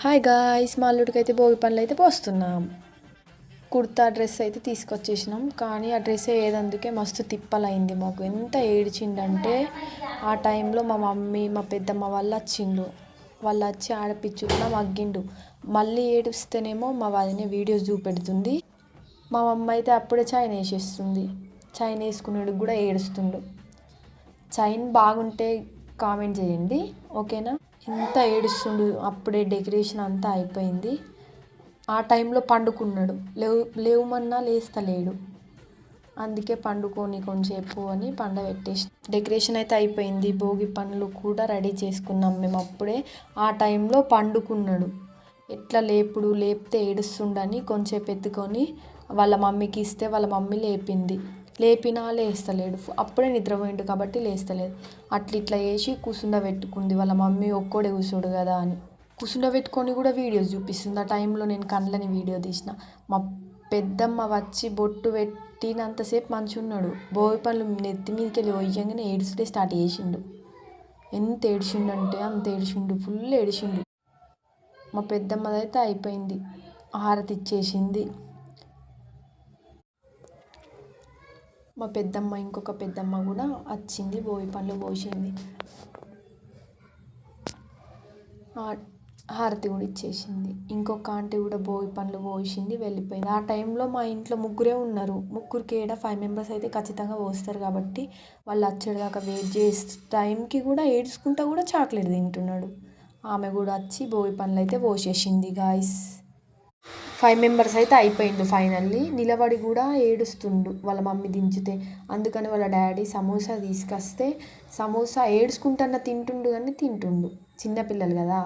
Hi guys, మా అల్లుడికైతే భోగి పనులు అయితే పోస్తున్నాం. కుర్తా డ్రెస్ అయితే తీసుకొచ్చేసినాం, కానీ ఆ డ్రెస్ ఏదందుకే మస్తు తిప్పలైంది మాకు. ఎంత ఏడ్చిండంటే ఆ టైంలో మా మమ్మీ మా పెద్దమ్మ వాళ్ళు వచ్చి ఆడపిచ్చుకున్న మగ్గిండు. మళ్ళీ ఏడుస్తేనేమో మా వదిన వీడియోస్ చూపెడుతుంది. మా మమ్మ అయితే అప్పుడే చైన్ వేసేస్తుంది. చైన్ వేసుకునేడు కూడా ఏడుస్తుండు. చైన్ బాగుంటే కామెంట్ చేయండి, ఓకేనా? ఇంత ఏడుస్తుండు. అప్పుడే డెకరేషన్ అంతా అయిపోయింది. ఆ టైంలో పండుకున్నాడు. లేవమన్నా లేస్తలేడు. అందుకే పండుకొని కొంచెంసేపు అని పండబెట్టేసి డెకరేషన్ అయితే అయిపోయింది. భోగి పనులు కూడా రెడీ చేసుకున్నాం మేము అప్పుడే. ఆ టైంలో పండుకున్నాడు. ఎట్లా లేపితే ఏడుస్తుండని కొంచెంసేపు ఎత్తుకొని వాళ్ళ మమ్మీకి ఇస్తే వాళ్ళ మమ్మీ లేపింది. లేపినా లేస్తలేడు. అప్పుడే నిద్రపోయిండు కాబట్టి లేస్తలేదు. ఇట్లా వేసి కూర్చుండబెట్టుకుంది. వాళ్ళ మమ్మీ ఒక్కడే కూర్చోడు కదా అని కూర్చుండబెట్టుకొని కూడా వీడియోస్ చూపిస్తుంది. ఆ టైంలో నేను కళ్ళని వీడియో తీసిన. మా పెద్దమ్మ వచ్చి బొట్టు పెట్టినంతసేపు మంచిగా ఉన్నాడు. భోగి పనులు నెత్తి మీదకి వెళ్ళి పోయంగానే ఏడుస్తుంటే స్టార్ట్ చేసిండు. ఎంత ఏడిచిండంటే అంత ఏడిచిండు, ఫుల్ ఏడిచిండు. మా పెద్దమ్మదైతే అయిపోయింది, హారతి ఇచ్చేసింది. మా పెద్దమ్మ ఇంకొక పెద్దమ్మ కూడా వచ్చింది, భోగి పనులు పోసింది, హారతి కూడా ఇచ్చేసింది. ఇంకొక ఆంటీ కూడా భోగి పనులు పోసింది, వెళ్ళిపోయింది. ఆ టైంలో మా ఇంట్లో ముగ్గురే ఉన్నారు. ముగ్గురికి 5 మెంబర్స్ అయితే ఖచ్చితంగా పోస్తారు కాబట్టి వాళ్ళు వచ్చేదాకా వెయిట్ చేసే టైంకి కూడా ఏడ్చుకుంటా కూడా చాక్లెట్ తింటున్నాడు. ఆమె కూడా వచ్చి భోగి పనులు అయితే పోసేసింది గాయస్. 5 మెంబర్స్ అయితే అయిపోయిండు ఫైనల్లీ. నిలబడి కూడా ఏడుస్తుండు వాళ్ళ మమ్మీ దించితే. అందుకని వాళ్ళ డాడీ సమోసా తీసుకొస్తే సమోసా ఏడ్చుకుంటున్న తింటుండు, కానీ తింటుండు. చిన్నపిల్లలు కదా.